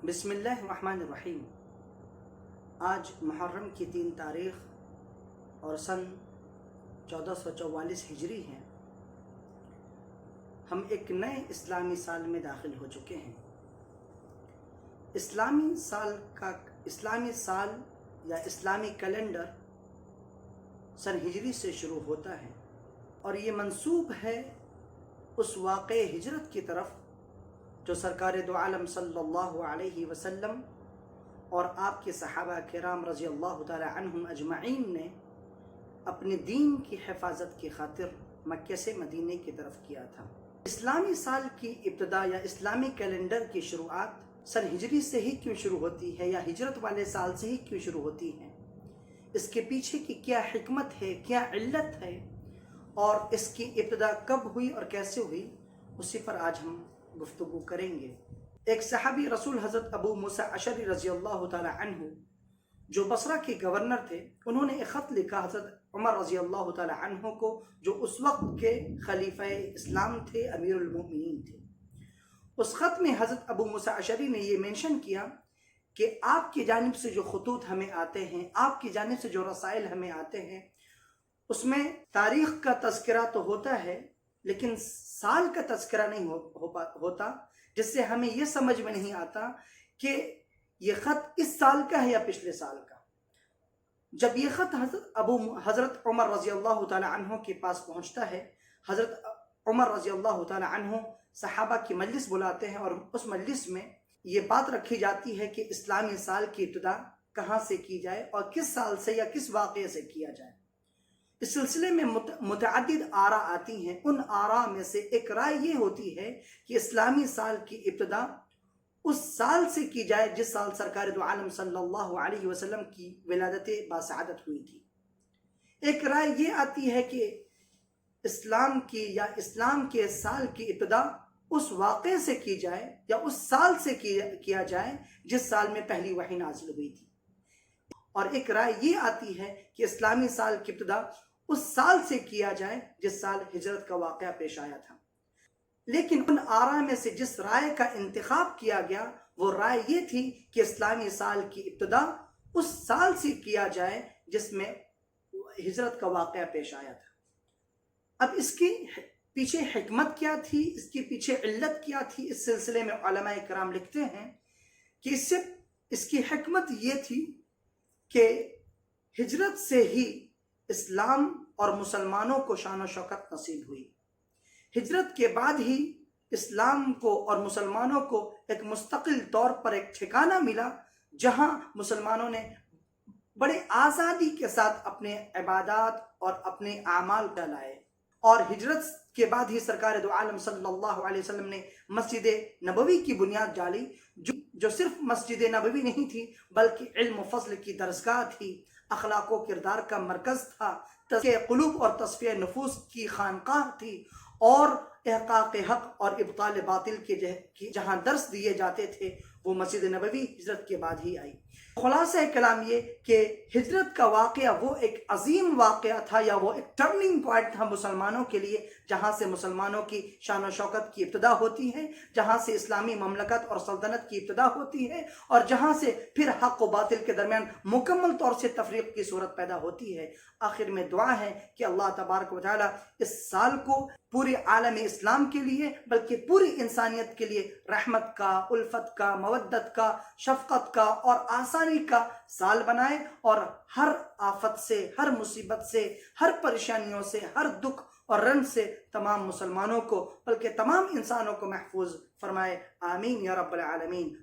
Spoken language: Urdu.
بسم اللہ الرحمن الرحیم۔ آج محرم کی 3 تاریخ اور سن 1444 ہجری ہے۔ ہم ایک نئے اسلامی سال میں داخل ہو چکے ہیں۔ اسلامی سال یا اسلامی کیلنڈر سن ہجری سے شروع ہوتا ہے اور یہ منسوب ہے اس واقع ہجرت کی طرف جو سرکار دو عالم صلی اللہ علیہ وسلم اور آپ کے صحابہ کرام رضی اللہ تعالی عنہم اجمعین نے اپنے دین کی حفاظت کی خاطر مکہ سے مدینے کی طرف کیا تھا۔ اسلامی سال کی ابتدا یا اسلامی کیلنڈر کی شروعات سن ہجری سے ہی کیوں شروع ہوتی ہے یا ہجرت والے سال سے ہی کیوں شروع ہوتی ہے؟ اس کے پیچھے کی کیا حکمت ہے، کیا علت ہے اور اس کی ابتدا کب ہوئی اور کیسے ہوئی، اسی پر آج ہم گفتگو کریں گے۔ ایک صحابی رسول حضرت ابو موسیٰ اشعری رضی اللہ تعالی عنہ جو بصرہ کے گورنر تھے، انہوں نے ایک خط لکھا حضرت عمر رضی اللہ تعالی عنہ کو، جو اس وقت کے خلیفہ اسلام تھے، امیر المؤمنین تھے۔ اس خط میں حضرت ابو موسیٰ اشعری نے یہ مینشن کیا کہ آپ کی جانب سے جو خطوط ہمیں آتے ہیں، آپ کی جانب سے جو رسائل ہمیں آتے ہیں، اس میں تاریخ کا تذکرہ تو ہوتا ہے لیکن سال کا تذکرہ نہیں ہوتا، جس سے ہمیں یہ سمجھ میں نہیں آتا کہ یہ خط اس سال کا ہے یا پچھلے سال کا۔ جب یہ خط حضرت عمر رضی اللہ تعالی عنہ کے پاس پہنچتا ہے، حضرت عمر رضی اللہ تعالی عنہ صحابہ کی مجلس بلاتے ہیں اور اس مجلس میں یہ بات رکھی جاتی ہے کہ اسلامی سال کی ابتدا کہاں سے کی جائے اور کس سال سے یا کس واقعے سے کیا جائے۔ اس سلسلے میں متعدد آراء آتی ہیں۔ ان آراء میں سے ایک رائے یہ ہوتی ہے کہ اسلامی سال کی ابتدا اس سال سے کی جائے جس سال سرکار دو عالم صلی اللہ علیہ وسلم کی ولادت باسعادت ہوئی تھی۔ ایک رائے یہ آتی ہے کہ اسلام کے سال کی ابتدا اس واقعے سے کی جائے یا اس سال سے کیا جائے جس سال میں پہلی وحی نازل ہوئی تھی۔ اور ایک رائے یہ آتی ہے کہ اسلامی سال کی ابتدا اس سال سے کیا جائے جس سال ہجرت کا واقعہ پیش آیا تھا۔ لیکن ان آراء میں سے جس رائے کا انتخاب کیا گیا وہ رائے یہ تھی کہ اسلامی سال کی ابتدا اس سال سے کیا جائے جس میں ہجرت کا واقعہ پیش آیا تھا۔ اب اس کی پیچھے حکمت کیا تھی، اس کی پیچھے علت کیا تھی، اس سلسلے میں علماء کرام لکھتے ہیں کہ اس کی حکمت یہ تھی کہ ہجرت سے ہی اسلام اور مسلمانوں کو شان و شوکت نصیب ہوئی۔ ہجرت کے بعد ہی اسلام کو اور مسلمانوں کو ایک مستقل طور پر ایک ٹھکانہ ملا جہاں مسلمانوں نے بڑے آزادی کے ساتھ اپنے عبادات اور اپنے اعمال چلائے۔ اور ہجرت کے بعد ہی سرکار دو عالم صلی اللہ علیہ وسلم نے مسجد نبوی کی بنیاد ڈالی، جو صرف مسجد نبوی نہیں تھی بلکہ علم و فضل کی درسگاہ تھی، اخلاق و کردار کا مرکز تھا، تزکیہ قلوب اور تصفیہ نفوس کی خانقاہ تھی، اور احقاق حق اور ابطال باطل کے جہاں درس دیے جاتے تھے وہ مسجد نبوی ہجرت کے بعد ہی آئی۔ خلاصہ کلام یہ کہ ہجرت کا واقعہ وہ ایک عظیم واقعہ تھا یا وہ ایک ٹرننگ پوائنٹ تھا مسلمانوں کے لیے، جہاں سے مسلمانوں کی شان و شوکت کی ابتدا ہوتی ہے، جہاں سے اسلامی مملکت اور سلطنت کی ابتدا ہوتی ہے، اور جہاں سے پھر حق و باطل کے درمیان مکمل طور سے تفریق کی صورت پیدا ہوتی ہے۔ آخر میں دعا ہے کہ اللہ تبارک و تعالی اس سال کو پورے عالم اسلام کے لیے بلکہ پوری انسانیت کے لیے رحمت کا، الفت کا، مودت کا، شفقت کا اور آسانی کا سال بنائے، اور ہر آفت سے، ہر مصیبت سے، ہر پریشانیوں سے، ہر دکھ اور رنج سے تمام مسلمانوں کو بلکہ تمام انسانوں کو محفوظ فرمائے۔ آمین یا رب العالمین۔